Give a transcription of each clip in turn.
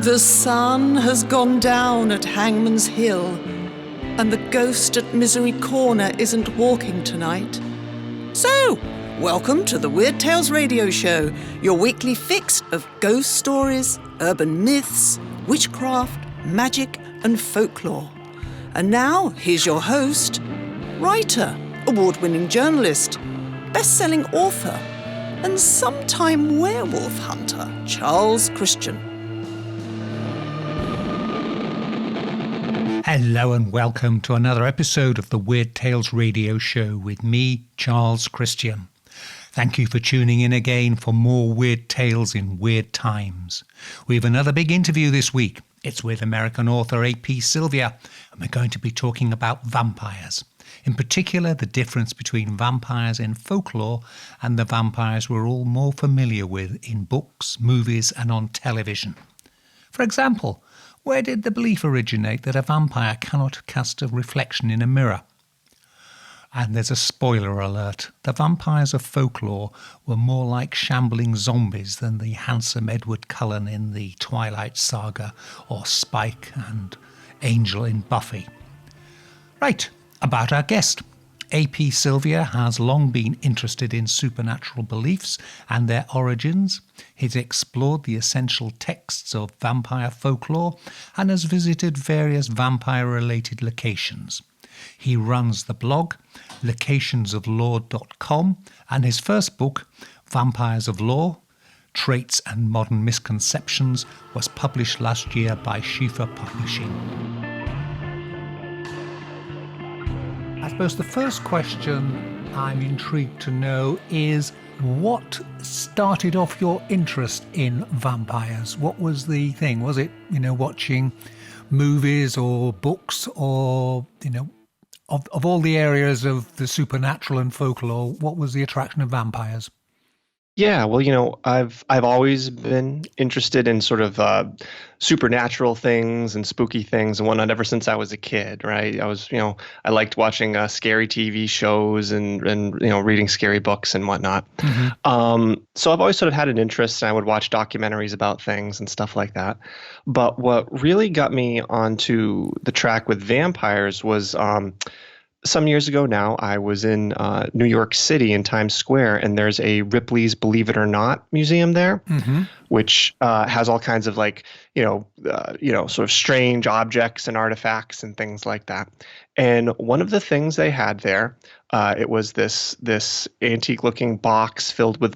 The sun has gone down at Hangman's Hill, and the ghost at Misery Corner isn't walking tonight. So, welcome to the Weird Tales Radio Show, your weekly fix of ghost stories, urban myths, witchcraft, magic, and folklore. And now, here's your host, writer, award-winning journalist, best-selling author, and sometime werewolf hunter, Charles Christian. Hello and welcome to another episode of the Weird Tales Radio Show with me, Charles Christian. Thank you for tuning in again for more weird tales in weird times. We have another big interview this week. It's with American author A.P. Sylvia, and we're going to be talking about vampires. In particular, the difference between vampires in folklore and the vampires we're all more familiar with in books, movies and on television. For example, where did the belief originate that a vampire cannot cast a reflection in a mirror? And there's a spoiler alert. The vampires of folklore were more like shambling zombies than the handsome Edward Cullen in the Twilight Saga or Spike and Angel in Buffy. Right, about our guest. A.P. Sylvia has long been interested in supernatural beliefs and their origins. He's explored the essential texts of vampire folklore and has visited various vampire-related locations. He runs the blog locationsoflore.com, and his first book, Vampires of Lore, Traits and Modern Misconceptions, was published last year by Schiffer Publishing. I suppose the first question I'm intrigued to know is what started off your interest in vampires? What was the thing? Was it, watching movies or books or, of all the areas of the supernatural and folklore, what was the attraction of vampires? Yeah, well, I've always been interested in sort of supernatural things and spooky things and whatnot ever since I was a kid, right? I liked watching scary TV shows and reading scary books and whatnot. Mm-hmm. So I've always sort of had an interest, and I would watch documentaries about things and stuff like that. But what really got me onto the track with vampires was some years ago now, I was in New York City in Times Square, and there's a Ripley's Believe It or Not museum there, mm-hmm. which has all kinds of sort of strange objects and artifacts and things like that. And one of the things they had there, it was this antique-looking box filled with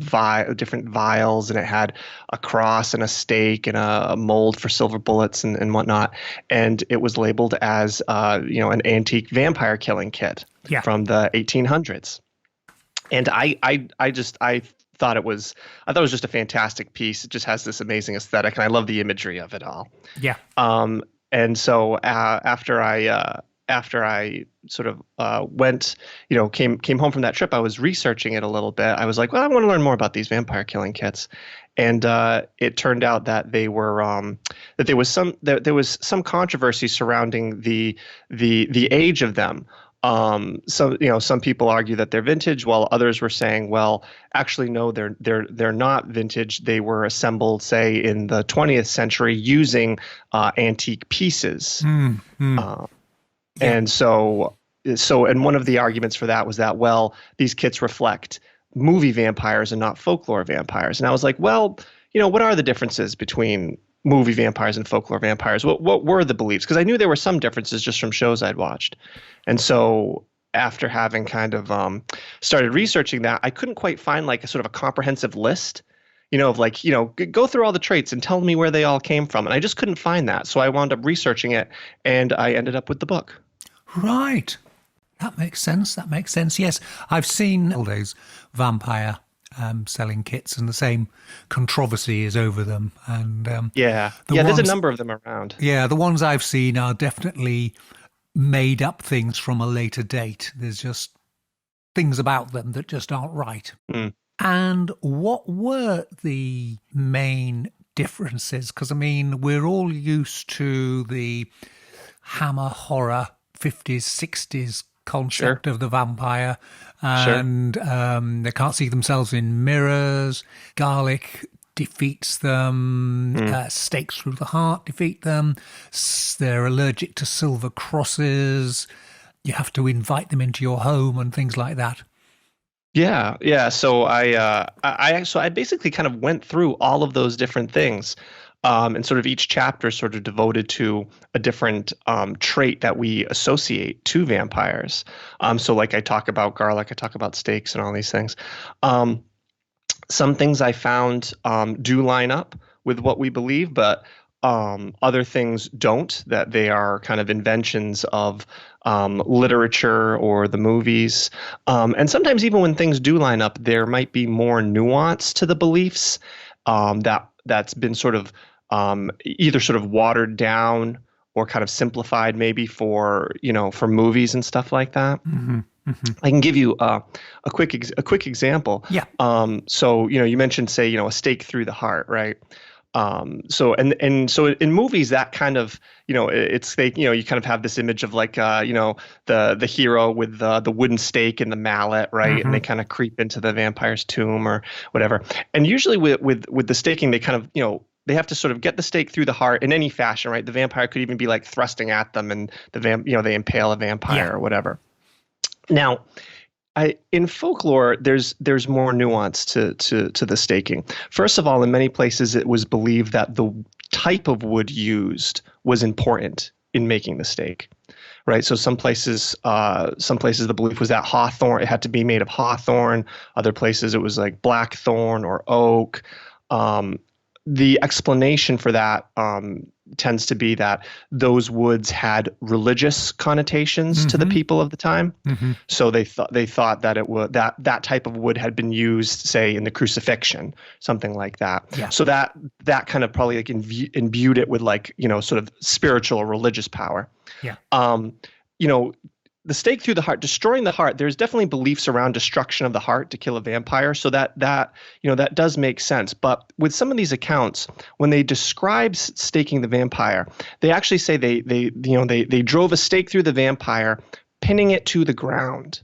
different vials, and it had a cross and a stake and a mold for silver bullets and whatnot. And it was labeled as an antique vampire killing kit from the 1800s. And I thought it was just a fantastic piece. It just has this amazing aesthetic, and I love the imagery of it all. Yeah. And so after I sort of came home from that trip, I was researching it a little bit. I was like, well, I want to learn more about these vampire killing kits, and it turned out that there was some controversy surrounding the age of them. Some people argue that they're vintage, while others were saying, well, actually, no, they're not vintage. They were assembled, say, in the 20th century using antique pieces. And so one of the arguments for that was that, well, these kits reflect movie vampires and not folklore vampires. And I was like, well, what are the differences between movie vampires and folklore vampires? What were the beliefs? Because I knew there were some differences just from shows I'd watched. And so after having kind of started researching that, I couldn't quite find like a sort of a comprehensive list, go through all the traits and tell me where they all came from. And I just couldn't find that. So I wound up researching it, and I ended up with the book. Right. That makes sense. Yes, I've seen all those vampire selling kits, and the same controversy is over them. And there's a number of them around. Yeah, the ones I've seen are definitely made up things from a later date. There's just things about them that just aren't right. Mm. And what were the main differences? Because, we're all used to the Hammer horror 50s, 60s concept of the vampire, and they can't see themselves in mirrors, garlic defeats them, stakes through the heart defeat them, they're allergic to silver crosses, you have to invite them into your home and things like that. Yeah. So I basically kind of went through all of those different things, and sort of each chapter sort of devoted to a different trait that we associate to vampires. So like I talk about garlic, I talk about steaks, and all these things. Some things I found do line up with what we believe, but other things don't, that they are kind of inventions of literature or the movies. And sometimes even when things do line up, there might be more nuance to the beliefs that's been sort of either sort of watered down or kind of simplified maybe for movies and stuff like that. Mm-hmm. Mm-hmm. I can give you a quick example. Yeah. So you mentioned, say, a stake through the heart, right? So in movies, that kind of, it's they, you kind of have this image of like the hero with the wooden stake and the mallet, right? Mm-hmm. And they kind of creep into the vampire's tomb or whatever. And usually with the staking, they kind of they have to sort of get the stake through the heart in any fashion, right? The vampire could even be like thrusting at them, and they impale a vampire or whatever. Now, in folklore, there's more nuance to the staking. First of all, in many places, it was believed that the type of wood used was important in making the stake, right? So some places the belief was that hawthorn, it had to be made of hawthorn. Other places it was like blackthorn or oak. The explanation for that tends to be that those woods had religious connotations to the people of the time. Mm-hmm. So they thought that it would that type of wood had been used, say, in the crucifixion, something like that. Yeah. So that kind of probably like imbued it with like sort of spiritual or religious power. Yeah. The stake through the heart, destroying the heart, there's definitely beliefs around destruction of the heart to kill a vampire. So that does make sense. But with some of these accounts, when they describe staking the vampire, they actually say they drove a stake through the vampire, pinning it to the ground.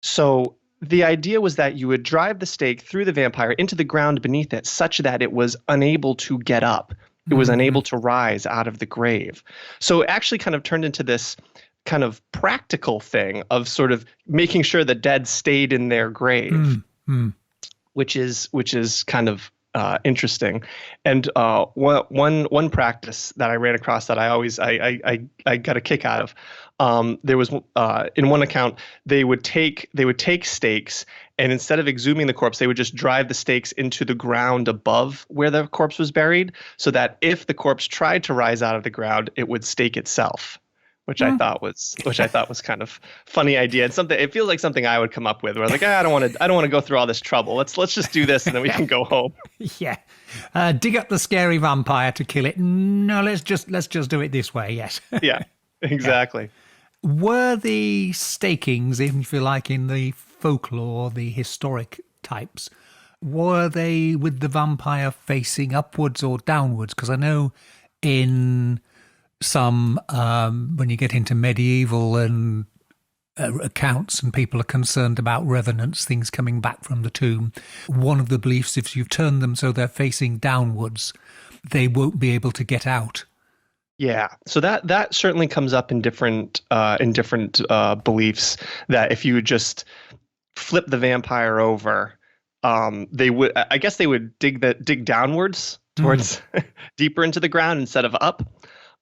So the idea was that you would drive the stake through the vampire into the ground beneath it, such that it was unable to get up. It was unable to rise out of the grave. So it actually kind of turned into this kind of practical thing of sort of making sure the dead stayed in their grave, which is kind of interesting. And one practice that I ran across that I got a kick out of. There was in one account they would take stakes, and instead of exhuming the corpse, they would just drive the stakes into the ground above where the corpse was buried, so that if the corpse tried to rise out of the ground, it would stake itself. Which I thought was kind of funny idea, and something, it feels like something I would come up with. Where I was like, I don't want to go through all this trouble. Let's just do this, and then we can go home. Yeah, dig up the scary vampire to kill it. No, let's just do it this way. Yes. Yeah, exactly. Yeah. Were the stakings, even if you like, in the folklore, the historic types, were they with the vampire facing upwards or downwards? Because I know in some, when you get into medieval and accounts and people are concerned about revenants, things coming back from the tomb, one of the beliefs, if you've turned them so they're facing downwards, they won't be able to get out. Yeah, so that certainly comes up in different beliefs, that if you would just flip the vampire over, they would dig downwards towards deeper into the ground instead of up.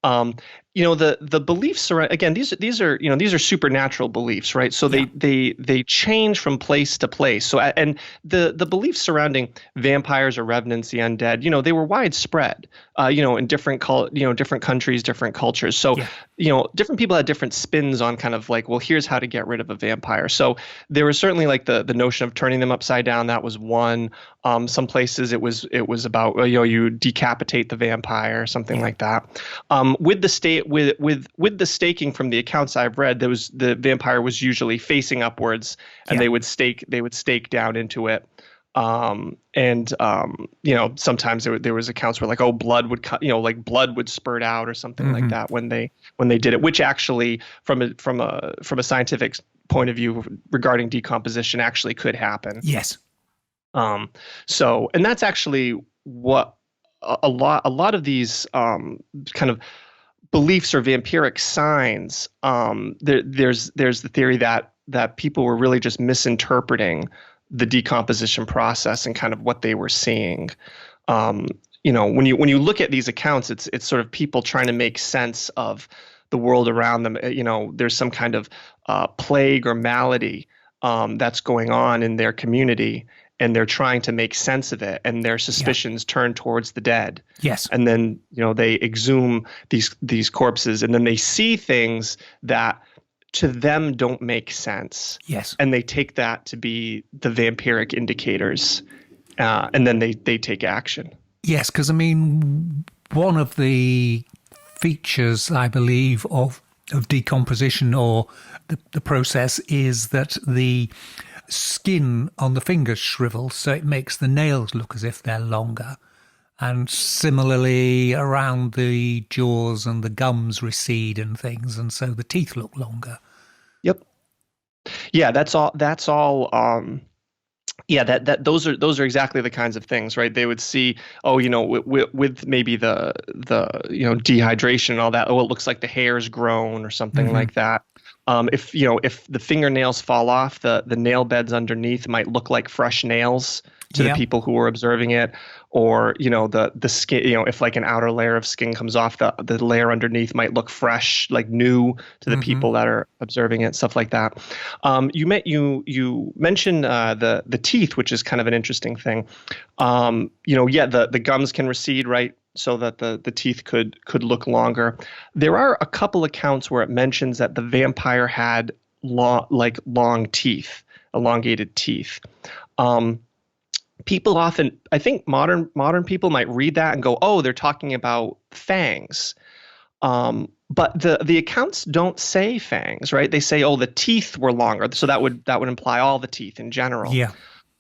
The beliefs around, again, these are supernatural beliefs, right? So they change from place to place. So and the beliefs surrounding vampires or revenants, the undead, they were widespread, in different countries, different cultures. So different people had different spins on kind of like, well, here's how to get rid of a vampire. So there was certainly like the notion of turning them upside down. That was one. Some places it was about you decapitate the vampire, something like that. With the staking, from the accounts I've read, the vampire was usually facing upwards, and they would stake down into it. Sometimes there was accounts where like, blood would spurt out or something like that when they did it, which actually from a scientific point of view regarding decomposition actually could happen. Yes. And that's actually what a lot of these kind of beliefs or vampiric signs, there's the theory that people were really just misinterpreting the decomposition process and kind of what they were seeing. When you look at these accounts, it's sort of people trying to make sense of the world around them. There's some kind of plague or malady that's going on in their community, and they're trying to make sense of it, and their suspicions turn towards the dead. Yes. And then, they exhume these corpses, and then they see things that to them don't make sense. Yes. And they take that to be the vampiric indicators, and then they take action. Yes, because, one of the features, I believe, of decomposition or the process is that the skin on the fingers shrivels, so it makes the nails look as if they're longer. And similarly, around the jaws and the gums recede and things, and so the teeth look longer. Yep. Yeah, that's all. Those are exactly the kinds of things, right? They would see, with maybe the dehydration and all that. Oh, it looks like the hair's grown or something like that. If the fingernails fall off, the nail beds underneath might look like fresh nails to the people who were observing it, or the skin, if like an outer layer of skin comes off, the layer underneath might look fresh, like new to the people that are observing it, stuff like that. You mentioned the teeth, which is kind of an interesting thing. The gums can recede, right, so that the teeth could look longer. There are a couple accounts where it mentions that the vampire had long teeth, elongated teeth. People often, I think modern people might read that and go, oh, they're talking about fangs. But the accounts don't say fangs, right? They say, oh, the teeth were longer. So that would imply all the teeth in general. Yeah.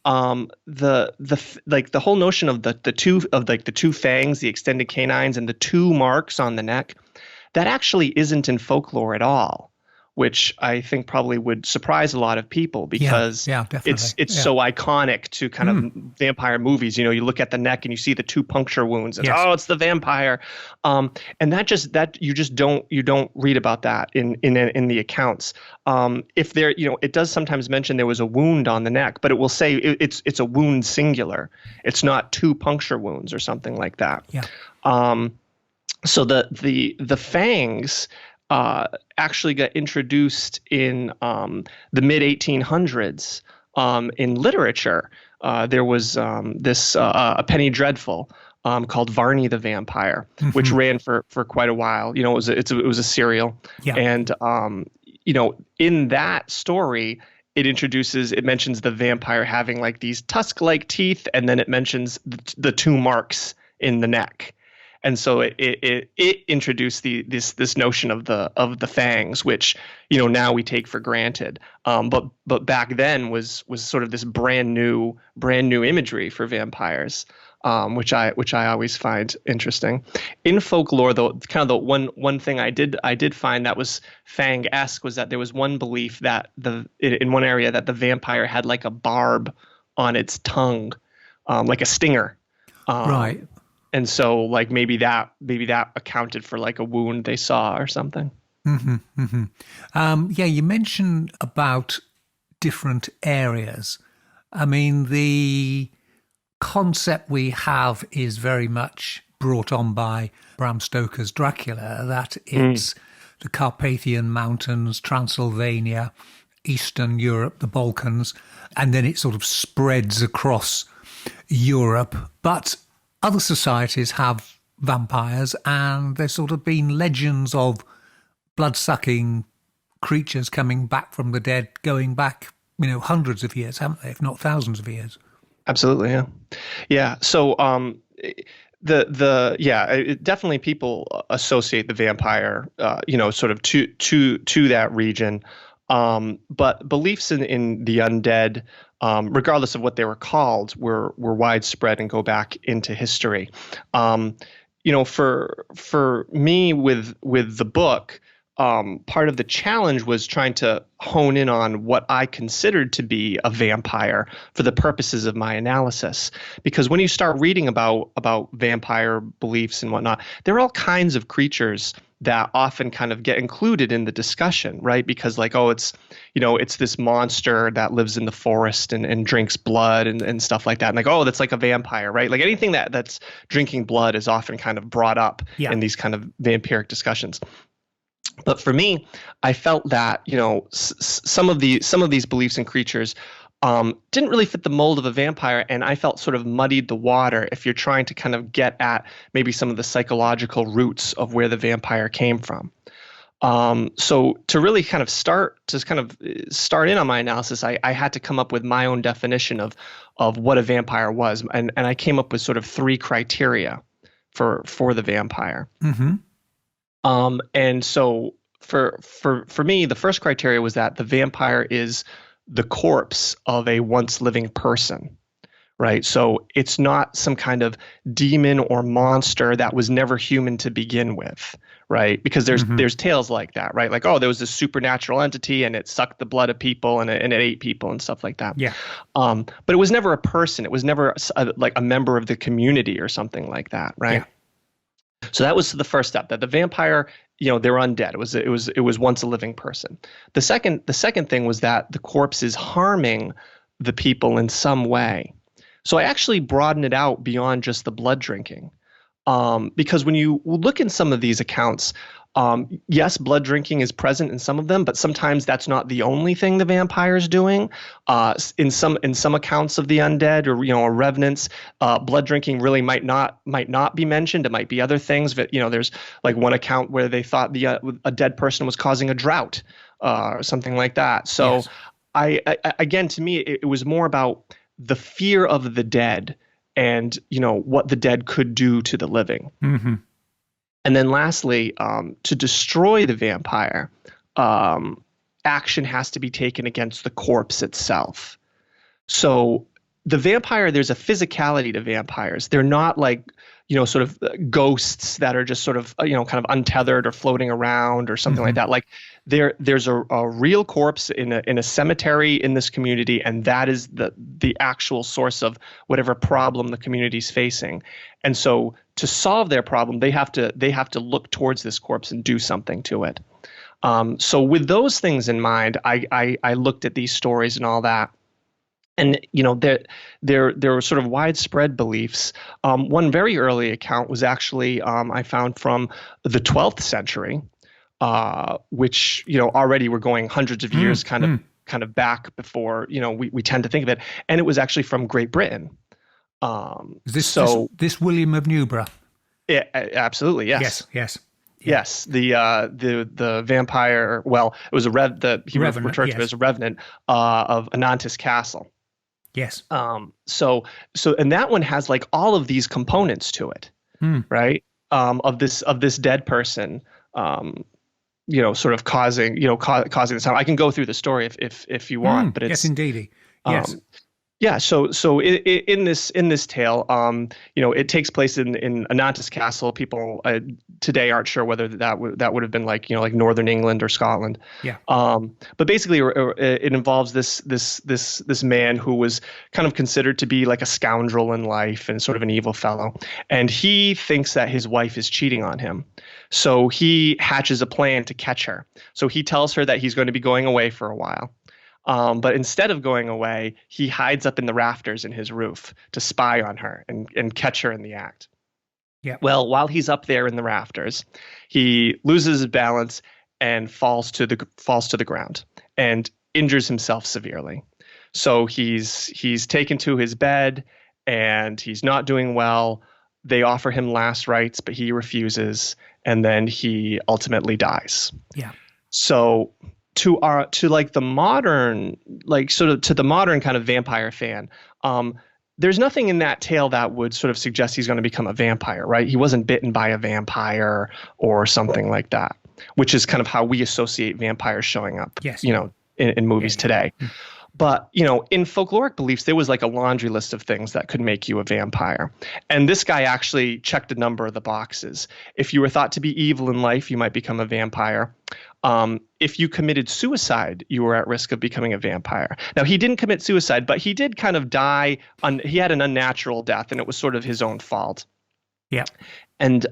The whole notion of the two fangs, the extended canines, and the two marks on the neck, that actually isn't in folklore at all, which I think probably would surprise a lot of people because it's so iconic to kind of vampire movies. You look at the neck and you see the two puncture wounds, and it's the vampire. And you don't read about that in the accounts. If there, it does sometimes mention there was a wound on the neck, but it will say it's a wound singular. It's not two puncture wounds or something like that. Yeah. So the fangs actually got introduced in the mid 1800s in literature. There was a penny dreadful called Varney the Vampire, which ran for quite a while. It was a serial, and in that story, it mentions the vampire having like these tusk-like teeth, and then it mentions the two marks in the neck. And so it introduced this notion of the fangs, which now we take for granted. But back then was sort of this brand new imagery for vampires, which I always find interesting. In folklore, though, kind of the one thing I did find that was fang-esque was that there was one belief that in one area that the vampire had like a barb on its tongue, like a stinger. Right. And so, like maybe that accounted for like a wound they saw or something. You mentioned about different areas. The concept we have is very much brought on by Bram Stoker's Dracula, that it's the Carpathian Mountains, Transylvania, Eastern Europe, the Balkans, and then it sort of spreads across Europe. But other societies have vampires, and there's sort of been legends of blood-sucking creatures coming back from the dead, going back, hundreds of years, haven't they, if not thousands of years? Absolutely, yeah. So, definitely people associate the vampire, sort of to that region. But beliefs in the undead, regardless of what they were called, were widespread and go back into history. For me with the book, part of the challenge was trying to hone in on what I considered to be a vampire for the purposes of my analysis. Because when you start reading about vampire beliefs and whatnot, there are all kinds of creatures that often kind of get included in the discussion, right? Because like, oh, it's this monster that lives in the forest and drinks blood and stuff like that. And like, oh, that's like a vampire, right? Like anything that's drinking blood is often kind of brought up in these kind of vampiric discussions. But for me, I felt that, some of these beliefs and creatures didn't really fit the mold of a vampire, and I felt sort of muddied the water if you're trying to kind of get at maybe some of the psychological roots of where the vampire came from. So to really kind of start in on my analysis, I had to come up with my own definition of what a vampire was, and I came up with sort of 3 criteria for the vampire. Mm-hmm. And so for me, the first criteria was that the vampire is the corpse of a once living person, right? So it's not some kind of demon or monster that was never human to begin with, right? Because there's tales like that, right? Like, oh, there was this supernatural entity and it sucked the blood of people and it ate people and stuff like that. Yeah. But it was never a person. It was never like a member of the community or something like that, right? Yeah. So that was the first step, that the vampire, they're undead. It was once a living person. The second thing was that the corpse is harming the people in some way. So I actually broadened it out beyond just the blood drinking, because when you look in some of these accounts, yes, blood drinking is present in some of them, but sometimes that's not the only thing the vampire is doing. In some accounts of the undead or revenants, blood drinking really might not be mentioned. It might be other things. But there's like one account where they thought a dead person was causing a drought or something like that. So yes. I again, to me, it was more about the fear of the dead and what the dead could do to the living. Mm-hmm. And then lastly, to destroy the vampire, action has to be taken against the corpse itself. So the vampire, there's a physicality to vampires. They're not like, sort of ghosts that are just sort of, kind of untethered or floating around or something like that. Like there's a real corpse in a cemetery in this community, and that is the actual source of whatever problem the community's facing. And so to solve their problem, they have to look towards this corpse and do something to it. So with those things in mind, I looked at these stories and all that. And there were sort of widespread beliefs. One very early account was actually I found from the 12th century, which already we're going hundreds of years kind of back before we tend to think of it, and it was actually from Great Britain. This William of Newburgh? Yeah, absolutely, yes. Yes. Yes, the vampire. Well, it was referred to it as a revenant of Anantis Castle. Yes. So and that one has like all of these components to it, right? Of this dead person, sort of causing this harm. I can go through the story if you want, but it's yes, indeedy. Yes. Yeah, so in this tale, it takes place in Anantis Castle. People today aren't sure whether that would have been like northern England or Scotland. Yeah. But basically, it involves this man who was kind of considered to be like a scoundrel in life and sort of an evil fellow, and he thinks that his wife is cheating on him. So he hatches a plan to catch her. So he tells her that he's going to be going away for a while. But instead of going away, he hides up in the rafters in his roof to spy on her and catch her in the act. Yeah. Well, while he's up there in the rafters, he loses his balance and falls to the ground and injures himself severely. So he's taken to his bed and he's not doing well. They offer him last rites, but he refuses, and then he ultimately dies. Yeah. So to the modern kind of vampire fan, there's nothing in that tale that would sort of suggest he's going to become a vampire, right? He wasn't bitten by a vampire or something like that, which is kind of how we associate vampires showing up, yes. In movies today. But, in folkloric beliefs, there was like a laundry list of things that could make you a vampire. And this guy actually checked a number of the boxes. If you were thought to be evil in life, you might become a vampire. If you committed suicide, you were at risk of becoming a vampire. Now, he didn't commit suicide, but he did kind of die. He had an unnatural death, and it was sort of his own fault. Yeah. And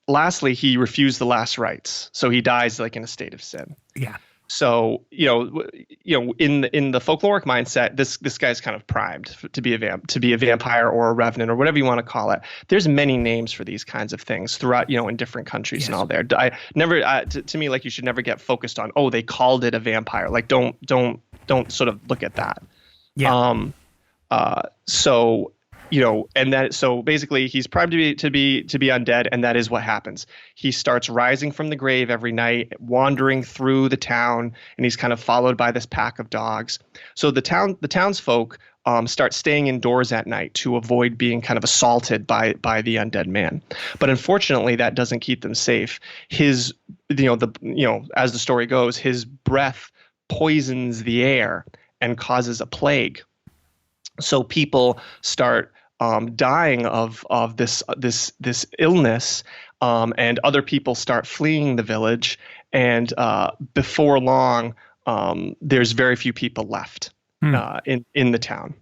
lastly, he refused the last rites. So he dies like in a state of sin. Yeah. So, in the folkloric mindset, this guy's kind of primed to be a vampire or a revenant or whatever you want to call it. There's many names for these kinds of things throughout, in different countries and all there. I never, to me, like, you should never get focused on, they called it a vampire. Like, don't sort of look at that. Yeah. So, and that, so basically he's primed to be undead, and that is what happens. He starts rising from the grave every night, wandering through the town, and he's kind of followed by this pack of dogs. So the townsfolk start staying indoors at night to avoid being kind of assaulted by the undead man. But unfortunately, that doesn't keep them safe. His, as the story goes, his breath poisons the air and causes a plague. So people start dying of this illness, and other people start fleeing the village. And before long, there's very few people left in the town.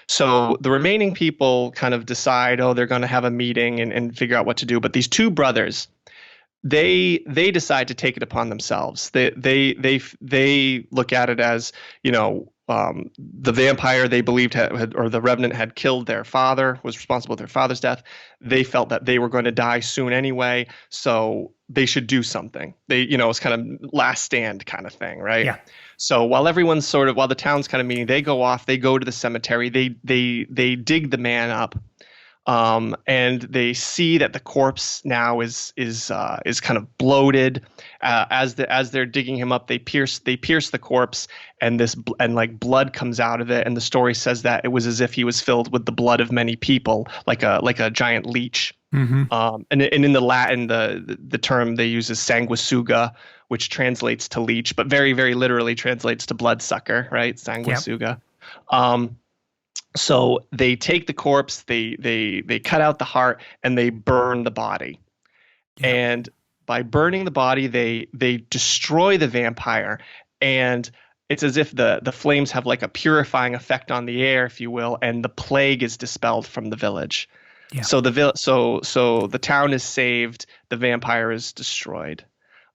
So the remaining people kind of decide, they're going to have a meeting and figure out what to do. But these two brothers, they decide to take it upon themselves. They look at it as, the vampire they believed or the revenant had killed their father, was responsible for their father's death. They felt that they were going to die soon anyway, so they should do something. It's kind of last stand kind of thing, right? Yeah. So while the town's kind of meeting, they go off, they go to the cemetery, they dig the man up. And they see that the corpse now is kind of bloated. As they're digging him up, they pierce the corpse, and blood comes out of it. And the story says that it was as if he was filled with the blood of many people, like a giant leech. Mm-hmm. And in the Latin, the term they use is sanguisuga, which translates to leech, but very, very literally translates to bloodsucker, right? Sanguisuga. Yep. So they take the corpse, they cut out the heart, and they burn the body. Yeah. And by burning the body, they destroy the vampire, and it's as if the flames have like a purifying effect on the air, if you will, and the plague is dispelled from the village. Yeah. So the town is saved, the vampire is destroyed.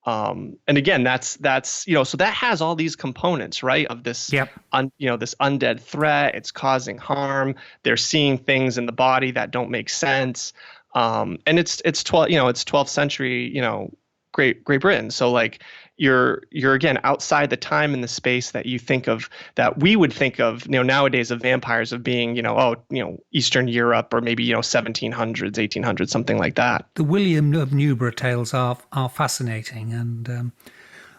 And again, that's so that has all these components, right? Of this, this undead threat. It's causing harm. They're seeing things in the body that don't make sense. And it's 12th century, Great Britain. So like you're again outside the time and the space that you think of, that we would think of, nowadays of vampires of being, Eastern Europe or maybe, 1700s, 1800s, something like that. The William of Newburgh tales are fascinating, and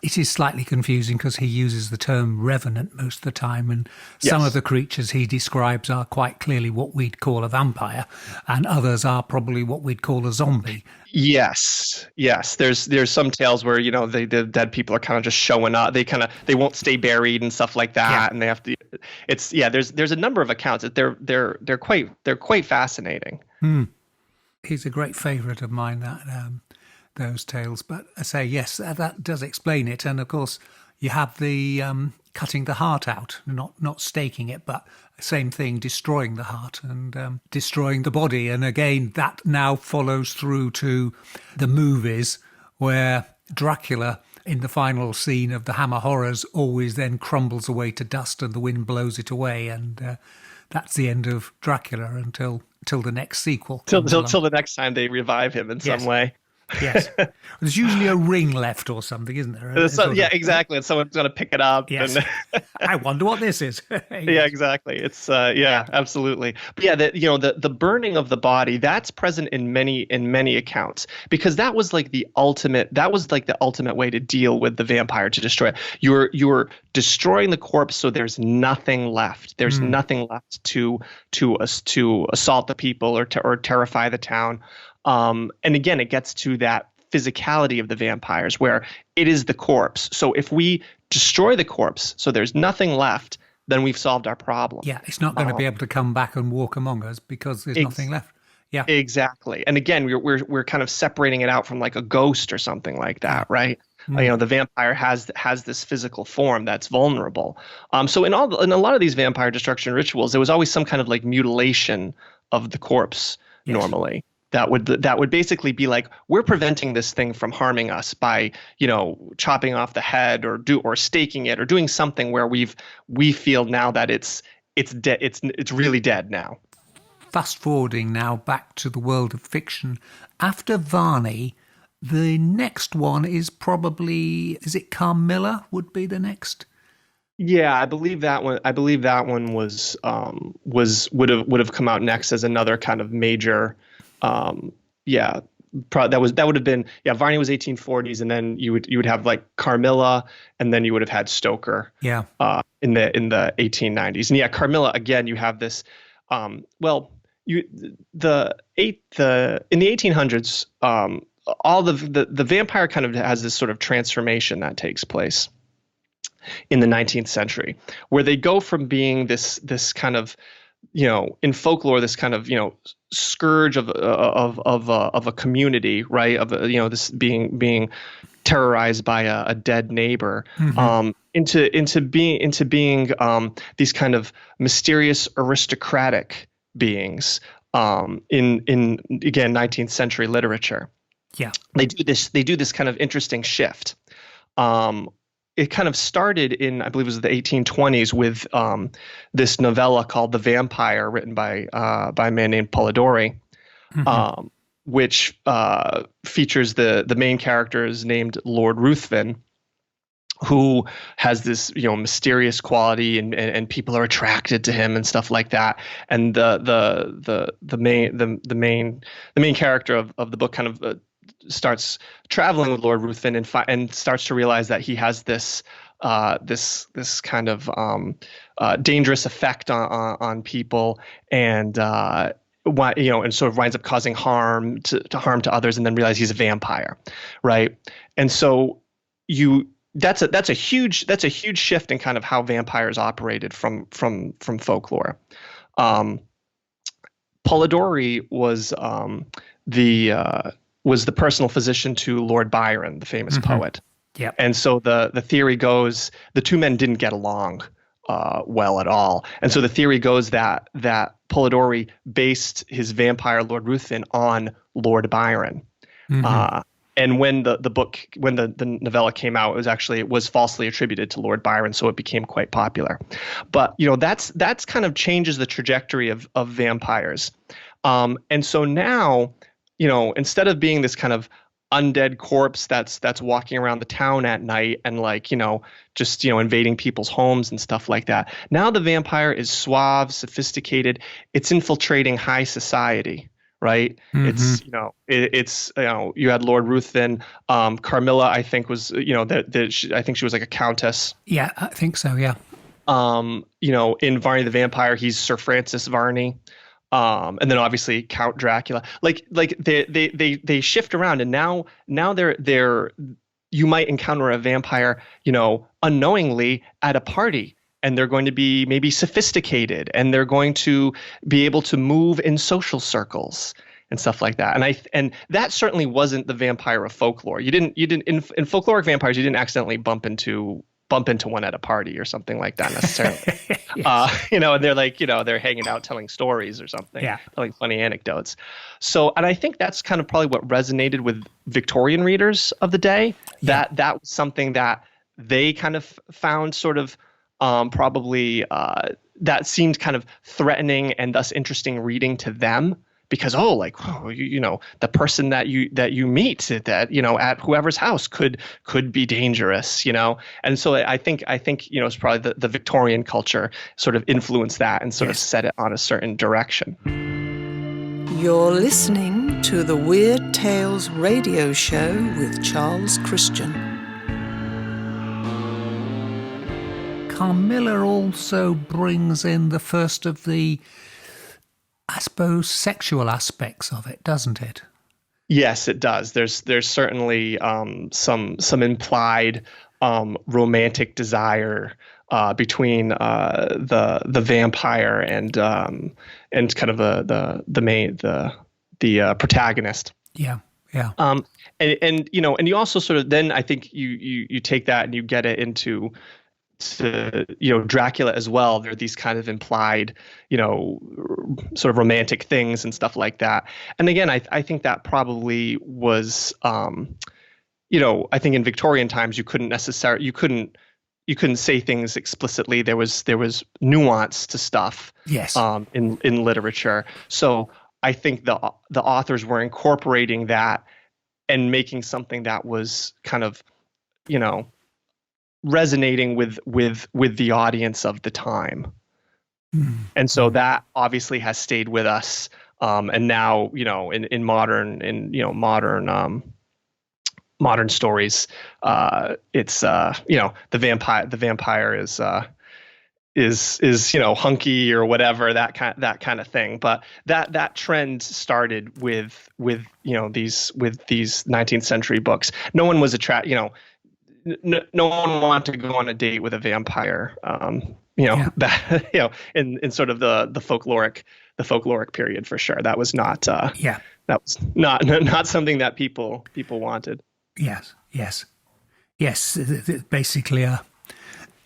it is slightly confusing because he uses the term revenant most of the time, and some of the creatures he describes are quite clearly what we'd call a vampire, and others are probably what we'd call a zombie. Yes. There's some tales where the dead people are kind of just showing up. They won't stay buried and stuff like that, and they have to. There's a number of accounts that they're quite fascinating. He's a great favourite of mine, that those tales. But I say yes, that does explain it, and of course you have the cutting the heart out, not staking it, but same thing, destroying the heart and destroying the body. And again, that now follows through to the movies where Dracula, in the final scene of the Hammer Horrors, always then crumbles away to dust and the wind blows it away. And that's the end of Dracula until the next sequel. Till the next time they revive him in some way. Yes. There's usually a ring left or something, isn't there? Exactly. And someone's going to pick it up. Yes. And I wonder what this is. Yeah, exactly. It's absolutely. But yeah, the burning of the body, that's present in many accounts, because that was like the ultimate way to deal with the vampire, to destroy it. You're destroying the corpse, so there's nothing left. There's nothing left to assault the people or terrify the town. And again, it gets to that physicality of the vampires where it is the corpse. So if we destroy the corpse, so there's nothing left, then we've solved our problem. Yeah, it's not going to be able to come back and walk among us because there's nothing left. Yeah, exactly. And again, we're kind of separating it out from like a ghost or something like that, right? The vampire has this physical form that's vulnerable. So in a lot of these vampire destruction rituals, there was always some kind of like mutilation of the corpse normally. That would basically be like, we're preventing this thing from harming us by, chopping off the head or staking it or doing something where we feel now that it's dead. It's really dead now. Fast forwarding now back to the world of fiction. After Varney, the next one is probably, is it Carmilla would be the next? Yeah, I believe that one. Was would have come out next as another kind of major. That would have been Varney was 1840s, and then you would have like Carmilla, and then you would have had Stoker. Yeah. In the 1890s, and Carmilla again. You have this. In the 1800s, all the vampire kind of has this sort of transformation that takes place in the 19th century, where they go from being this kind of, in folklore, this kind of, scourge of a community, right? This being terrorized by a dead neighbor, into being these kind of mysterious aristocratic beings in again 19th century literature. Yeah, they do this kind of interesting shift. It kind of started in, I believe it was the 1820s, with this novella called The Vampire, written by a man named Polidori, which features the main character is named Lord Ruthven, who has this mysterious quality and people are attracted to him and stuff like that. And the main character of the book kind of starts traveling with Lord Ruthven and starts to realize that he has this kind of dangerous effect on people, and and sort of winds up causing harm to others, and then realize he's a vampire, right? And so that's a huge shift in kind of how vampires operated from folklore. Polidori was the personal physician to Lord Byron, the famous poet. Yeah. And so the theory goes, the two men didn't get along well at all. And so the theory goes that Polidori based his vampire Lord Ruthven on Lord Byron. And when the novella came out, it was falsely attributed to Lord Byron, so it became quite popular. But that's kind of changes the trajectory of vampires. And so now, instead of being this kind of undead corpse that's walking around the town at night and just invading people's homes and stuff like that, now the vampire is suave, sophisticated. It's infiltrating high society, right? It's you had Lord Ruthven, Carmilla, I think was I think she was like a countess. Yeah, I think so. Yeah. In Varney the Vampire, he's Sir Francis Varney. And then obviously Count Dracula, like they shift around, and now they're you might encounter a vampire, unknowingly at a party, and they're going to be maybe sophisticated, and they're going to be able to move in social circles and stuff like that. And that certainly wasn't the vampire of folklore. You didn't in folkloric vampires, you didn't accidentally bump into one at a party or something like that necessarily. Yes. And they're like, they're hanging out telling stories or something, telling funny anecdotes. So, and I think that's kind of probably what resonated with Victorian readers of the day, that was something that they kind of found sort of probably that seemed kind of threatening and thus interesting reading to them. Because the person that you meet at whoever's house could be dangerous, and so I think it's probably the Victorian culture sort of influenced that and sort of set it on a certain direction. You're listening to the Weird Tales radio show with Charles Christian. Carmilla also brings in the first of the, I suppose, sexual aspects of it, doesn't it? Yes, it does. There's certainly some implied romantic desire between the vampire and kind of the main the protagonist. Yeah. Yeah. And and you also sort of then I think you take that and you get it into Dracula as well. There are these kind of implied, sort of romantic things and stuff like that. And again, I think that probably was, I think in Victorian times you couldn't say things explicitly. There was nuance to stuff. Yes. In literature. So I think the authors were incorporating that and making something that was kind of, resonating with the audience of the time. And so that obviously has stayed with us. And now, in modern stories, it's the vampire is hunky or whatever, that kind of thing. But that trend started with these 19th century books. No one was no one wanted to go on a date with a vampire. In sort of the folkloric period, for sure. That was not that was not something that people wanted. Yes. Basically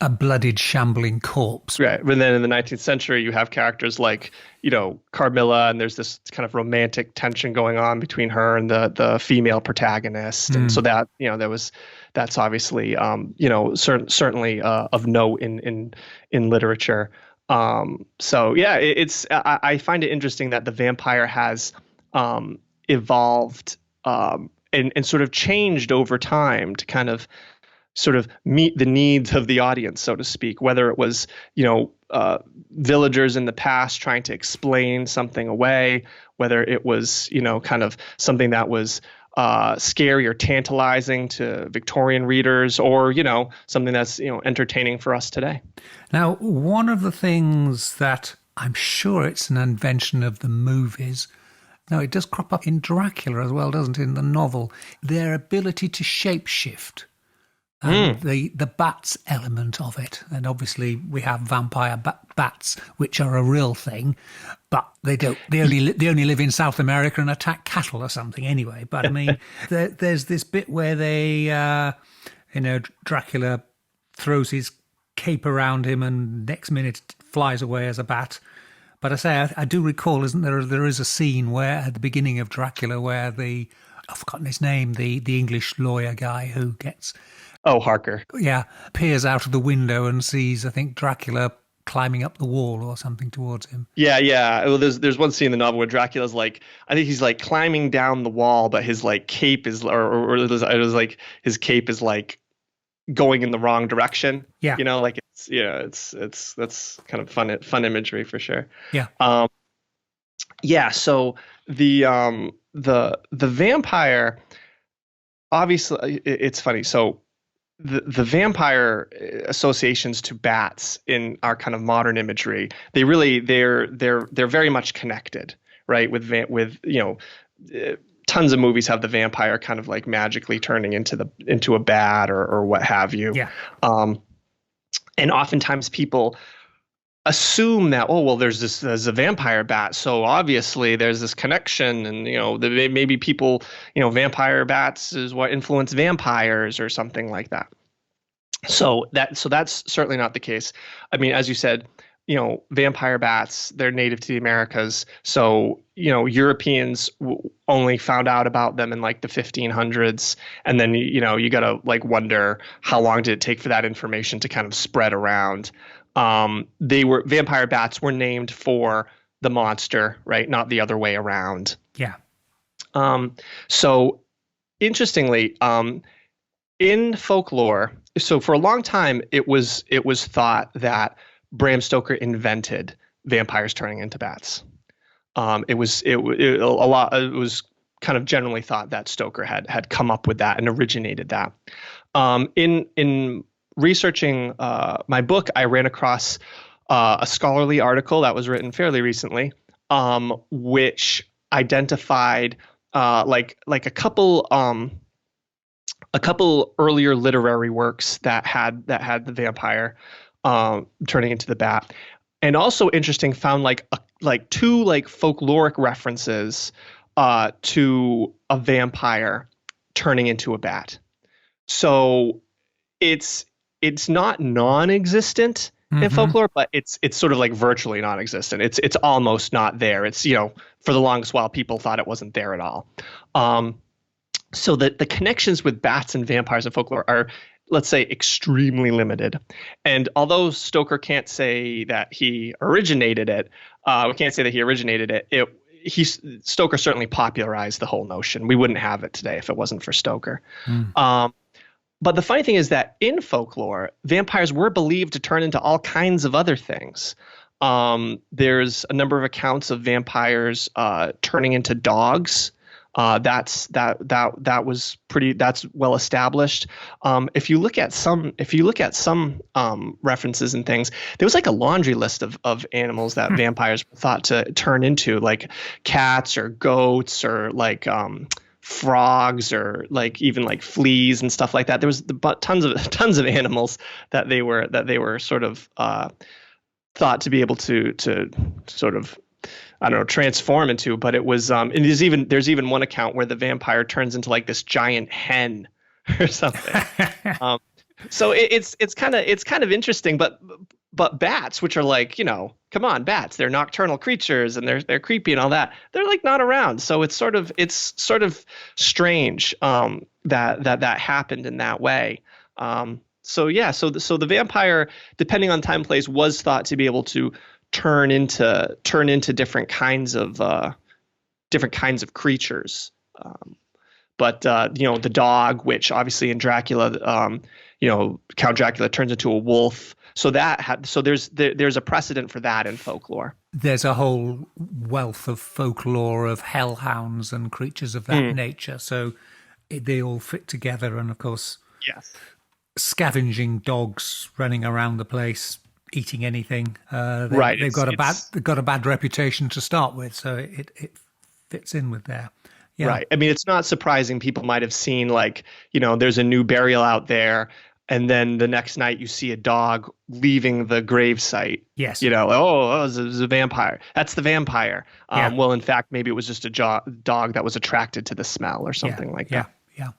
a blooded, shambling corpse. Right. And then in the 19th century, you have characters like, Carmilla, and there's this kind of romantic tension going on between her and the female protagonist. And so that, that's obviously, certainly of note in literature. So yeah, I find it interesting that the vampire has evolved and sort of changed over time to kind of sort of meet the needs of the audience, so to speak, whether it was, villagers in the past trying to explain something away, whether it was, kind of something that was scary or tantalizing to Victorian readers, or, something that's, entertaining for us today. Now, one of the things that I'm sure it's an invention of the movies. No, it does crop up in Dracula as well, doesn't it, in the novel? Their ability to shapeshift. And the bats element of it. And obviously we have vampire bats, which are a real thing, but they only live in South America and attack cattle or something anyway. But I mean, there's this bit where they, Dracula throws his cape around him and next minute flies away as a bat. But I do recall, there is a scene where at the beginning of Dracula where I've forgotten his name, the English lawyer guy who gets... Oh, Harker. Yeah, peers out of the window and sees, I think, Dracula climbing up the wall or something towards him. Yeah. Well, there's one scene in the novel where Dracula's like, I think he's like climbing down the wall, but his like cape is, or it was like his cape is like going in the wrong direction. Yeah. Like it's that's kind of fun imagery for sure. Yeah. So the vampire, obviously, it's funny. So the vampire associations to bats in our kind of modern imagery, they're very much connected, right? With tons of movies have the vampire kind of like magically turning into a bat or what have you. Yeah. And oftentimes people assume that, oh, well, there's a vampire bat, so obviously there's this connection, and maybe people, vampire bats is what influenced vampires or something like that. So that's certainly not the case. I mean, as you said, vampire bats, they're native to the Americas, so Europeans only found out about them in like the 1500s, and then you gotta like wonder how long did it take for that information to kind of spread around. Vampire bats were named for the monster, right? Not the other way around. Yeah. So interestingly, in folklore, so for a long time, it was thought that Bram Stoker invented vampires turning into bats. It was kind of generally thought that Stoker had come up with that and originated that. In researching my book, I ran across a scholarly article that was written fairly recently, which identified like a couple earlier literary works that had the vampire. turning into the bat. And also interesting, found like two like folkloric references to a vampire turning into a bat. So it's not non-existent in folklore, but it's sort of like virtually non-existent. It's almost not there. It's, for the longest while people thought it wasn't there at all. So that the connections with bats and vampires in folklore are, let's say, extremely limited. And although Stoker can't say that he originated it, Stoker certainly popularized the whole notion. We wouldn't have it today if it wasn't for Stoker. But the funny thing is that in folklore, vampires were believed to turn into all kinds of other things. There's a number of accounts of vampires turning into dogs. That's well established. If you look at some references and things, there was like a laundry list of animals that vampires were thought to turn into, like cats or goats or like frogs or like even like fleas and stuff like that. There was tons of animals that they were sort of thought to be able to sort of, I don't know, transform into. But it was and there's even one account where the vampire turns into like this giant hen or something. So it's kind of interesting, but bats, which are like, come on, bats, they're nocturnal creatures and they're creepy and all that, they're like not around. So it's sort of strange that happened in that way. So the vampire, depending on time and place, was thought to be able to turn into different kinds of creatures. But the dog, which obviously in Dracula, Count Dracula turns into a wolf. So there's a precedent for that in folklore. There's a whole wealth of folklore of hellhounds and creatures of that nature. So they all fit together. And of course, yes, scavenging dogs running around the place, eating anything. They've got a bad reputation to start with. So it fits in with there. Yeah. Right. I mean, it's not surprising. People might have seen like, there's a new burial out there. And then the next night you see a dog leaving the grave site. Yes. It's a vampire. That's the vampire. Well, in fact, maybe it was just a dog that was attracted to the smell or something like that. Yeah.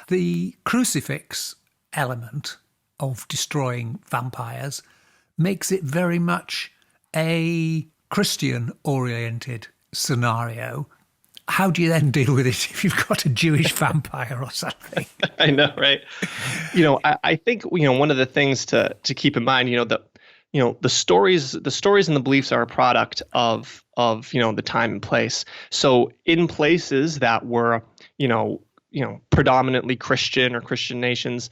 The crucifix element of destroying vampires makes it very much a Christian-oriented scenario. How do you then deal with it if you've got a Jewish vampire or something? I know, right? I think one of the things to keep in mind, the stories and the beliefs are a product of the time and place. So in places that were predominantly Christian or Christian nations,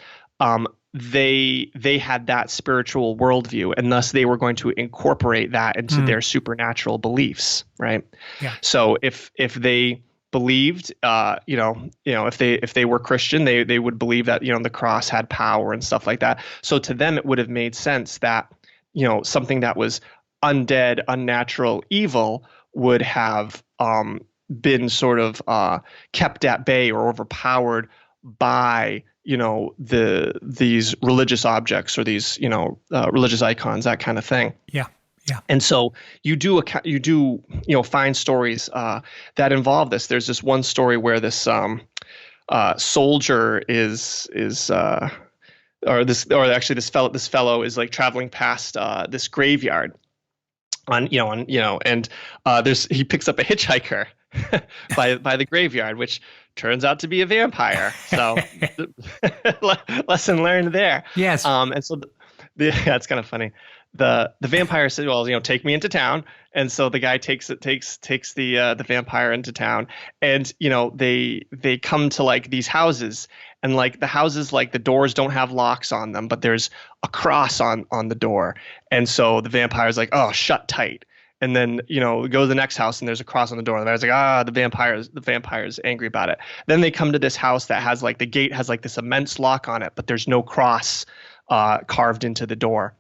they had that spiritual worldview, and thus they were going to incorporate that into their supernatural beliefs, right? Yeah. So if they believed, if they were Christian, they would believe that the cross had power and stuff like that. So to them, it would have made sense that something that was undead, unnatural, evil would have been sort of kept at bay or overpowered by these religious objects or these religious icons, that kind of thing. Yeah. And so you do find stories that involve this. There's this one story where this soldier this fellow is like traveling past this graveyard and he picks up a hitchhiker by the graveyard, which turns out to be a vampire. So lesson learned there. Yes. And so it's kind of funny. The vampire said, well, take me into town. And so the guy takes the vampire into town, and they come to like these houses, and like the houses, like the doors don't have locks on them, but there's a cross on the door. And so the vampire's like, oh, shut tight. And then, go to the next house and there's a cross on the door. And I was like, the vampire's angry about it. Then they come to this house that has like the gate has like this immense lock on it, but there's no cross carved into the door.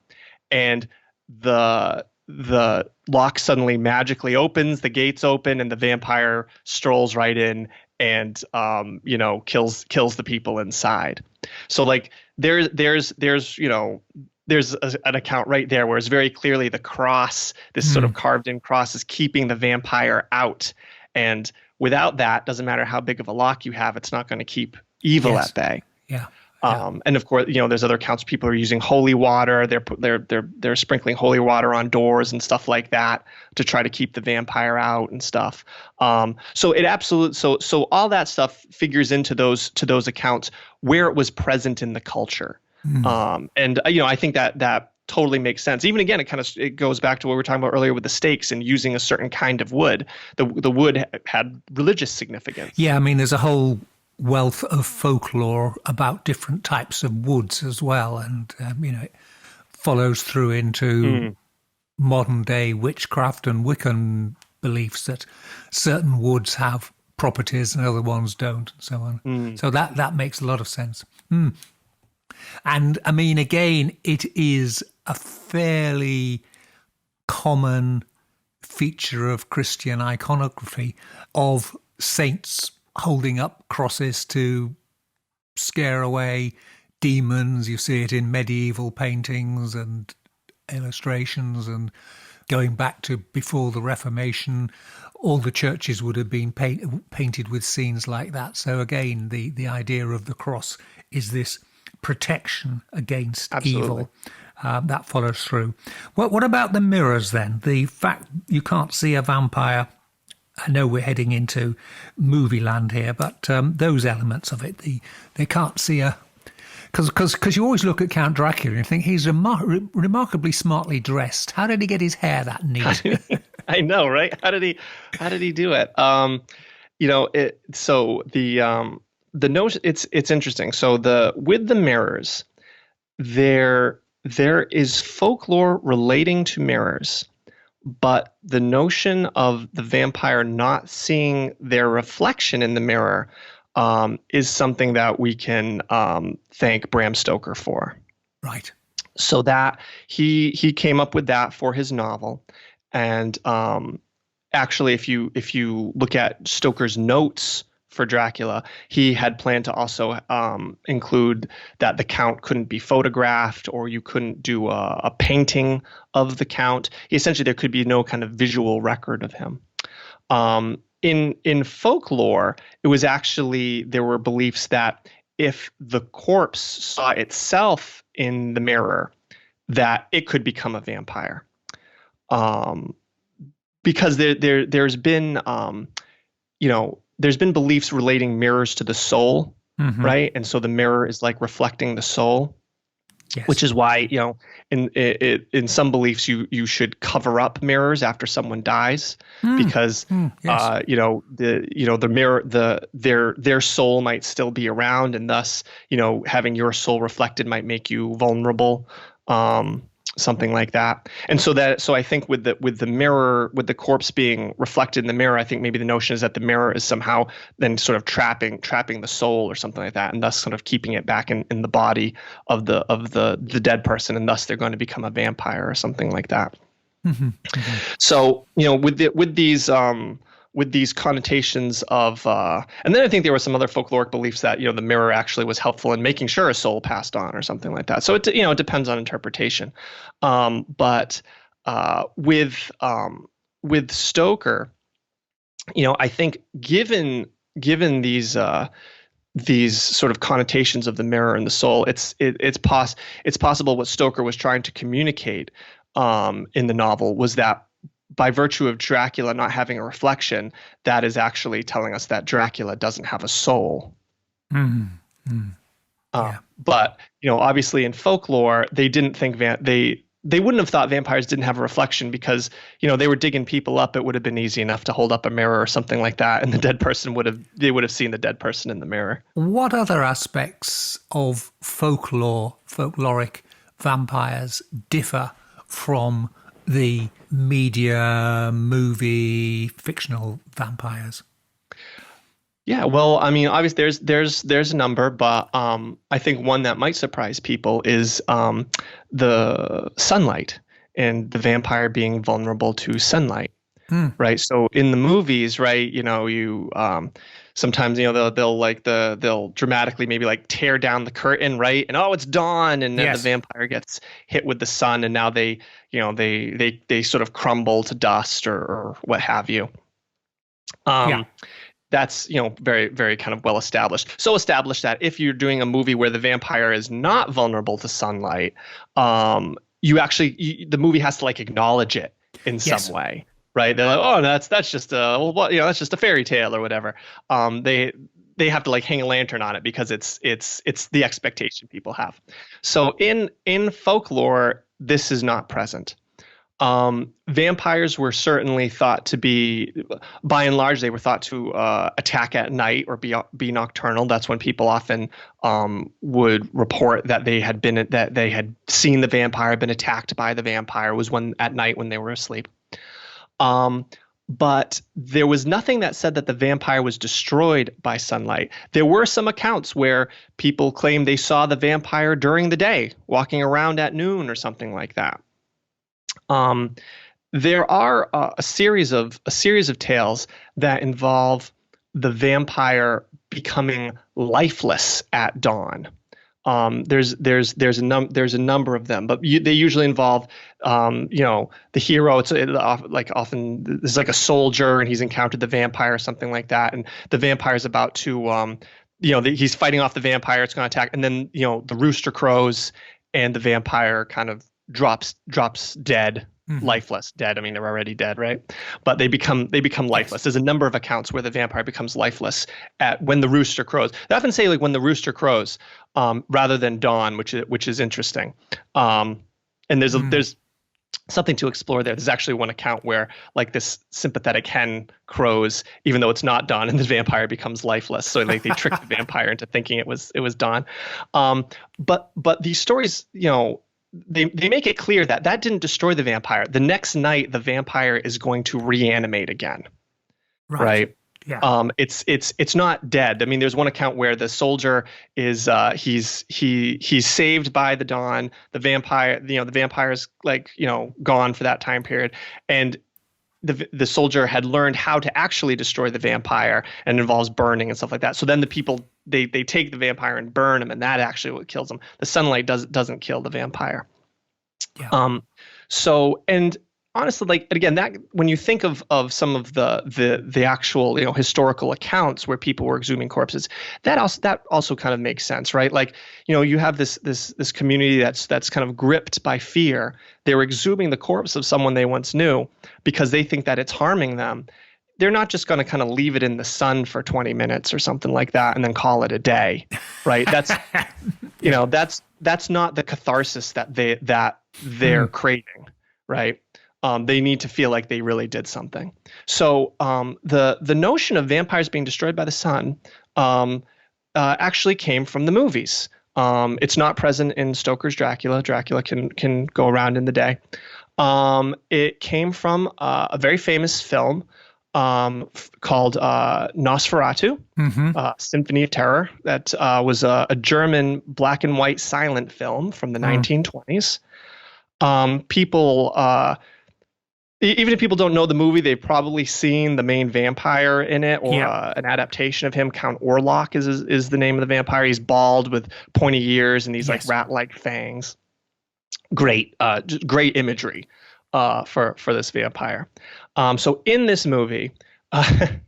And the lock suddenly magically opens, the gates open, and the vampire strolls right in and kills the people inside. So like there's an account right there where it's very clearly the cross, this sort of carved in cross, is keeping the vampire out. And without that, doesn't matter how big of a lock you have, it's not going to keep evil at bay. Yeah. And of course, there's other accounts. People are using holy water. They're sprinkling holy water on doors and stuff like that to try to keep the vampire out and stuff. So all that stuff figures into those accounts where it was present in the culture. I think that totally makes sense. Even again, it goes back to what we were talking about earlier with the stakes and using a certain kind of wood. The wood had religious significance. Yeah, I mean, there's a whole wealth of folklore about different types of woods as well, and it follows through into modern day witchcraft and Wiccan beliefs that certain woods have properties and other ones don't, and so on. So that makes a lot of sense. And I mean, again, it is a fairly common feature of Christian iconography of saints holding up crosses to scare away demons. You see it in medieval paintings and illustrations, and going back to before the Reformation, all the churches would have been painted with scenes like that. So again, the idea of the cross is this protection against evil. That follows through. Well, what about the mirrors then? The fact you can't see a vampire, I know we're heading into movie land here, but those elements of it, they can't see because you always look at Count Dracula and think he's remarkably smartly dressed. How did he get his hair that neat? I know, right? How did he do it? The notion, it's interesting. So with the mirrors, there is folklore relating to mirrors. But the notion of the vampire not seeing their reflection in the mirror is something that we can thank Bram Stoker for. Right. So that he came up with that for his novel. And actually, if you look at Stoker's notes for Dracula, he had planned to also include that the Count couldn't be photographed, or you couldn't do a painting of the Count. Essentially, there could be no kind of visual record of him. In folklore, it was actually, there were beliefs that if the corpse saw itself in the mirror, that it could become a vampire. Because there's been there's been beliefs relating mirrors to the soul, right? And so the mirror is like reflecting the soul, which is why, in some beliefs you should cover up mirrors after someone dies, because the mirror, their soul might still be around, and thus, having your soul reflected might make you vulnerable. Something like that. And so I think with the mirror, with the corpse being reflected in the mirror, I think maybe the notion is that the mirror is somehow then sort of trapping the soul or something like that, and thus sort of keeping it back in the body of the dead person, and thus they're going to become a vampire or something like that. So, with these connotations of, and then I think there were some other folkloric beliefs that, the mirror actually was helpful in making sure a soul passed on or something like that. So it depends on interpretation. But with Stoker, I think given these sort of connotations of the mirror and the soul, it's possible what Stoker was trying to communicate in the novel was that, by virtue of Dracula not having a reflection, that is actually telling us that Dracula doesn't have a soul. Yeah. But obviously in folklore, they didn't think they wouldn't have thought vampires didn't have a reflection, because they were digging people up. It would have been easy enough to hold up a mirror or something like that, and the dead person would have seen the dead person in the mirror. What other aspects of folkloric vampires differ from the media, movie, fictional vampires? Yeah, well, I mean, obviously there's a number, but I think one that might surprise people is the sunlight, and the vampire being vulnerable to sunlight. Right. So in the movies, right, sometimes they'll dramatically maybe like tear down the curtain, right? And oh, it's dawn, and then the vampire gets hit with the sun, and now they sort of crumble to dust or what have you. That's very, very kind of well established. So established that if you're doing a movie where the vampire is not vulnerable to sunlight, the movie has to like acknowledge it in some way, right? They're like, oh, that's just that's just a fairy tale or whatever. They have to like hang a lantern on it because it's the expectation people have. So in folklore, this is not present. Vampires were certainly thought to be, by and large, they were thought to attack at night or be nocturnal. That's when people often would report that they had seen the vampire, been attacked by the vampire. Was at night when they were asleep. But there was nothing that said that the vampire was destroyed by sunlight. There were some accounts where people claimed they saw the vampire during the day, walking around at noon or something like that. There are a series of tales that involve the vampire becoming lifeless at dawn. There's a number of them, but they usually involve the hero. It's often there's like a soldier and he's encountered the vampire or something like that, and the vampire is about to he's fighting off the vampire. It's going to attack, and then the rooster crows and the vampire kind of drops dead. Lifeless, dead. I mean, they're already dead, right? But they become lifeless. There's a number of accounts where the vampire becomes lifeless when the rooster crows. They often say like when the rooster crows, rather than dawn, which is interesting. And there's something to explore there. There's actually one account where like this sympathetic hen crows, even though it's not dawn, and the vampire becomes lifeless. So like they trick the vampire into thinking it was dawn. But these stories, They make it clear that didn't destroy the vampire. The next night, the vampire is going to reanimate again, right? Yeah. It's not dead. I mean, there's one account where the soldier is he's saved by the dawn. The vampire is like gone for that time period, and the soldier had learned how to actually destroy the vampire, and it involves burning and stuff like that. So then the people they take the vampire and burn him, and that actually what kills him. The sunlight doesn't kill the vampire. Yeah. So, and honestly, like again, that when you think of some of the actual historical accounts where people were exhuming corpses, that also kind of makes sense, right? Like you have this community that's kind of gripped by fear. They're exhuming the corpse of someone they once knew because they think that it's harming them. They're not just going to kind of leave it in the sun for 20 minutes or something like that and then call it a day, right? That's that's not the catharsis that they're craving, right? They need to feel like they really did something. So the notion of vampires being destroyed by the sun actually came from the movies. It's not present in Stoker's Dracula. Dracula can go around in the day. It came from a very famous film called Nosferatu, Symphony of Terror. That was a German black and white silent film from the 1920s. Even if people don't know the movie, they've probably seen the main vampire in it, or an adaptation of him. Count Orlok is the name of the vampire. He's bald with pointy ears and these like rat-like fangs. Great imagery for this vampire. So in this movie, kind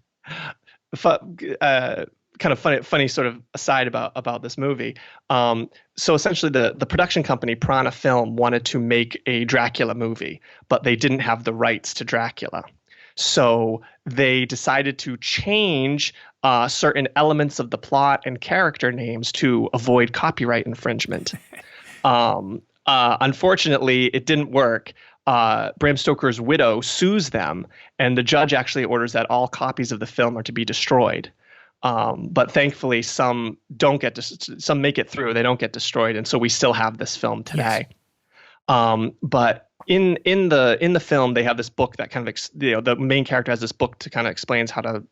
of funny sort of aside about this movie. So essentially the production company Prana Film wanted to make a Dracula movie, but they didn't have the rights to Dracula. So they decided to change certain elements of the plot and character names to avoid copyright infringement. Unfortunately, it didn't work. Bram Stoker's widow sues them, and the judge actually orders that all copies of the film are to be destroyed. But thankfully, some make it through. They don't get destroyed, and so we still have this film today. Yes. But in the film, they have this book that kind of the main character has this book to kind of explains how to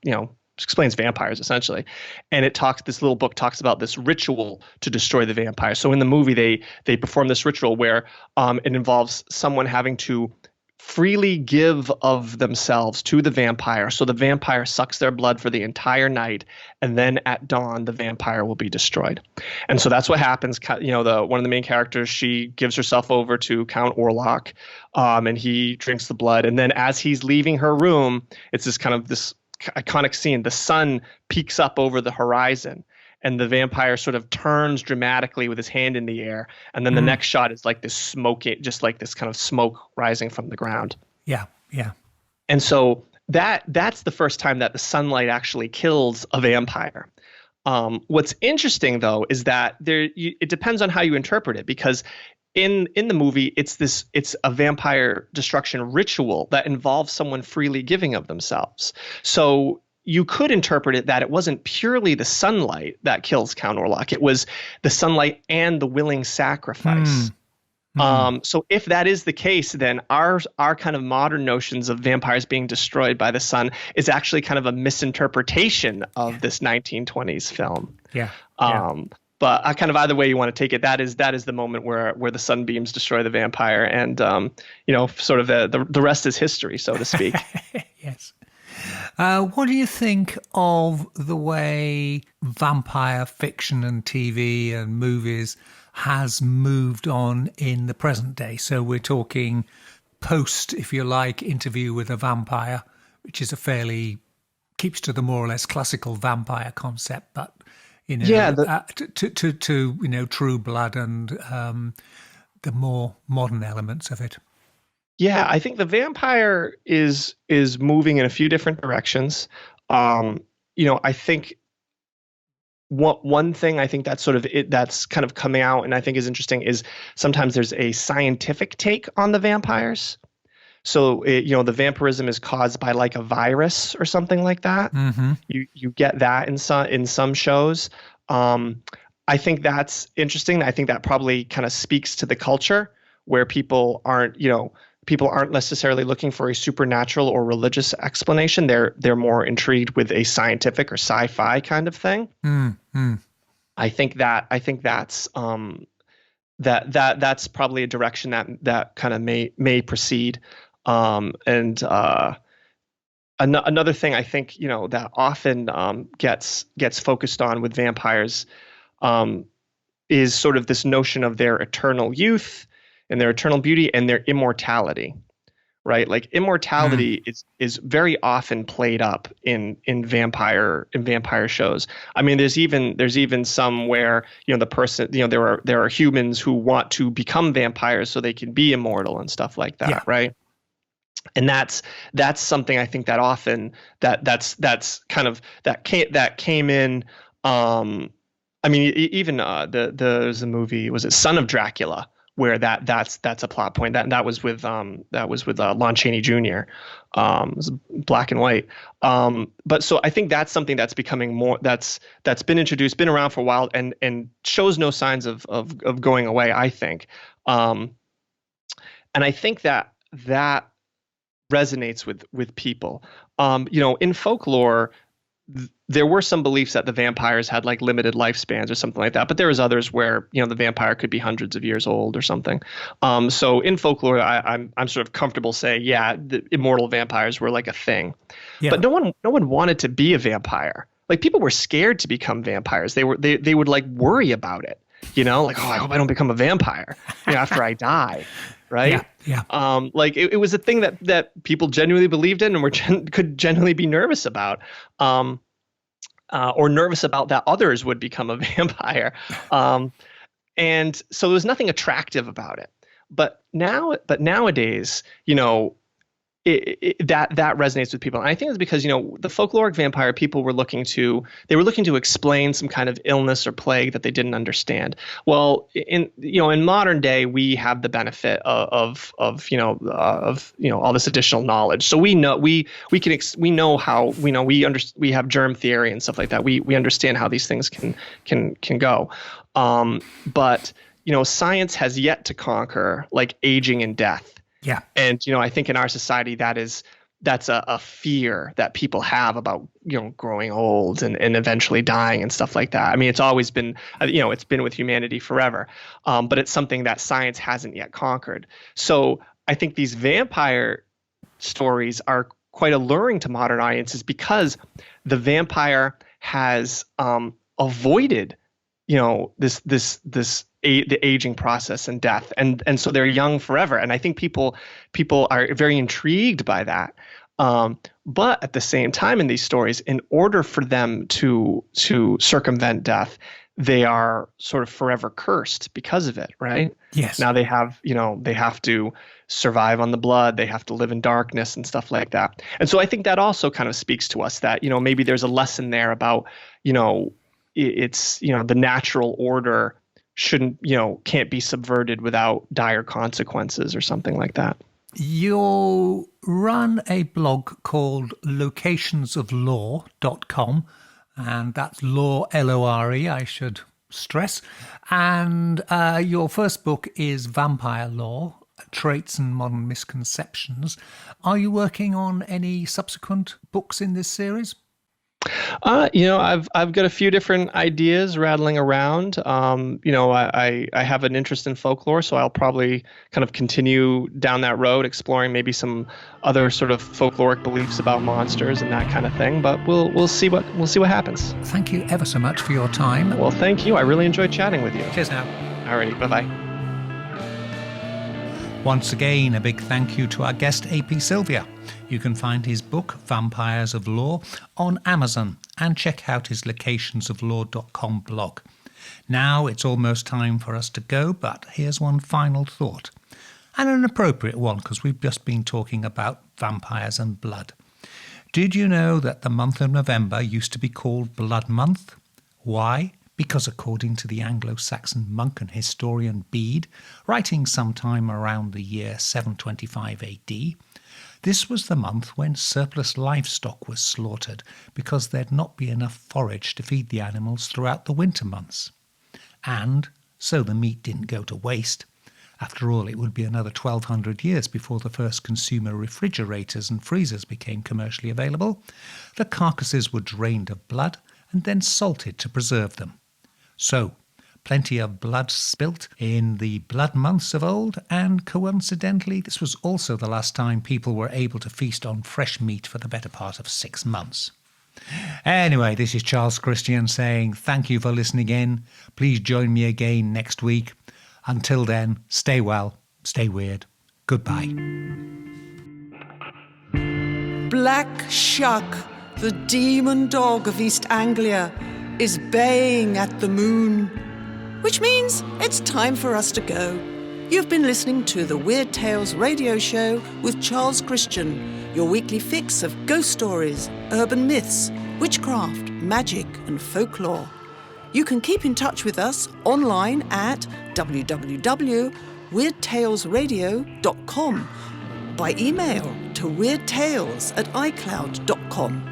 explains vampires essentially, and this little book talks about this ritual to destroy the vampire. So in the movie, they perform this ritual where it involves someone having to freely give of themselves to the vampire. So the vampire sucks their blood for the entire night, and then at dawn, the vampire will be destroyed. And so that's what happens. One of the main characters, she gives herself over to Count Orlok, and he drinks the blood. And then as he's leaving her room, it's this iconic scene. The sun peeks up over the horizon, and the vampire sort of turns dramatically with his hand in the air. And then the next shot is like this just like this kind of smoke rising from the ground. Yeah, yeah. And so that's the first time that the sunlight actually kills a vampire. What's interesting, though, is that it depends on how you interpret it, because in the movie, it's a vampire destruction ritual that involves someone freely giving of themselves. So you could interpret it that it wasn't purely the sunlight that kills Count Orlok. It was the sunlight and the willing sacrifice. So if that is the case, then our kind of modern notions of vampires being destroyed by the sun is actually kind of a misinterpretation of this 1920s film. Yeah. But kind of either way you want to take it, that is the moment where the sunbeams destroy the vampire, and sort of the rest is history, so to speak. Yes. What do you think of the way vampire fiction and TV and movies has moved on in the present day? So we're talking post, if you like, Interview with a Vampire, which is keeps to the more or less classical vampire concept, but to True Blood and the more modern elements of it. Yeah, I think the vampire is moving in a few different directions. I think one thing I think that's sort of that's kind of coming out and I think is interesting is sometimes there's a scientific take on the vampires. So the vampirism is caused by like a virus or something like that. Mm-hmm. You get that in some shows. I think that's interesting. I think that probably kind of speaks to the culture where people aren't necessarily looking for a supernatural or religious explanation. They're more intrigued with a scientific or sci-fi kind of thing. Mm-hmm. I think that's that's probably a direction that kind of may proceed. Another thing I think that often gets focused on with vampires is sort of this notion of their eternal youth and their eternal beauty and their immortality, right? Like immortality is very often played up in vampire shows. I mean, there's even some where the person there are humans who want to become vampires so they can be immortal and stuff like that, right? And that's something I think that often that's kind of that came in. I mean, even there's a movie, was it Son of Dracula, where that's a plot point that was with Lon Chaney Jr. It was black and white. But so I think that's something that's becoming more that's been introduced, been around for a while, and shows no signs of going away, I think. And I think that resonates with people. In folklore, there were some beliefs that the vampires had like limited lifespans or something like that, but there was others where the vampire could be hundreds of years old or something. So in folklore, I'm sort of comfortable saying, the immortal vampires were like a thing, but no one wanted to be a vampire. Like people were scared to become vampires. They would like worry about it, like, oh, I hope I don't become a vampire after I die. Right. Yeah. Like it was a thing that people genuinely believed in and could genuinely be nervous about, or nervous about that others would become a vampire. And so there was nothing attractive about it. But nowadays, that resonates with people. And I think it's because, the folkloric vampire, people were looking to explain some kind of illness or plague that they didn't understand. Well, in modern day, we have the benefit of all this additional knowledge. So we know we have germ theory and stuff like that. We understand how these things can go. But science has yet to conquer like aging and death. Yeah. And, I think in our society, that's a fear that people have about, growing old and eventually dying and stuff like that. I mean, it's always been, it's been with humanity forever. But it's something that science hasn't yet conquered. So I think these vampire stories are quite alluring to modern audiences because the vampire has avoided, the aging process and death, and so they're young forever. And I think people are very intrigued by that. But at the same time, in these stories, in order for them to circumvent death, they are sort of forever cursed because of it, right? Yes. Now they have to survive on the blood. They have to live in darkness and stuff like that. And so I think that also kind of speaks to us that, maybe there's a lesson there about, it's, the natural order can't be subverted without dire consequences or something like that. You run a blog called locationsoflore.com, and that's lore, L-O-R-E, I should stress. And your first book is Vampire Lore, Traits and Modern Misconceptions. Are you working on any subsequent books in this series? I've got a few different ideas rattling around. I have an interest in folklore, so I'll probably kind of continue down that road, exploring maybe some other sort of folkloric beliefs about monsters and that kind of thing. But we'll see what happens. Thank you ever so much for your time. Well, thank you. I really enjoyed chatting with you. Cheers now. Alrighty, bye-bye. Once again, a big thank you to our guest, AP Sylvia. You can find his book, Vampires of Lore, on Amazon and check out his locationsoflore.com blog. Now it's almost time for us to go, but here's one final thought. And an appropriate one, because we've just been talking about vampires and blood. Did you know that the month of November used to be called Blood Month? Why? Because according to the Anglo-Saxon monk and historian Bede, writing sometime around the year 725 AD, this was the month when surplus livestock was slaughtered because there'd not be enough forage to feed the animals throughout the winter months. And so the meat didn't go to waste. After all, it would be another 1,200 years before the first consumer refrigerators and freezers became commercially available. The carcasses were drained of blood and then salted to preserve them. So, plenty of blood spilt in the blood months of old, and coincidentally, this was also the last time people were able to feast on fresh meat for the better part of 6 months. Anyway, this is Charles Christian saying thank you for listening in. Please join me again next week. Until then, stay well, stay weird. Goodbye. Black Shuck, the demon dog of East Anglia, is baying at the moon, which means it's time for us to go. You've been listening to the Weird Tales radio show with Charles Christian, your weekly fix of ghost stories, urban myths, witchcraft, magic and folklore. You can keep in touch with us online at www.weirdtalesradio.com, by email to weirdtales@icloud.com,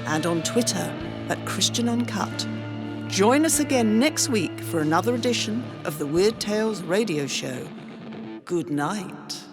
and on Twitter @ChristianUncut. Join us again next week for another edition of the Weird Tales radio show. Good night.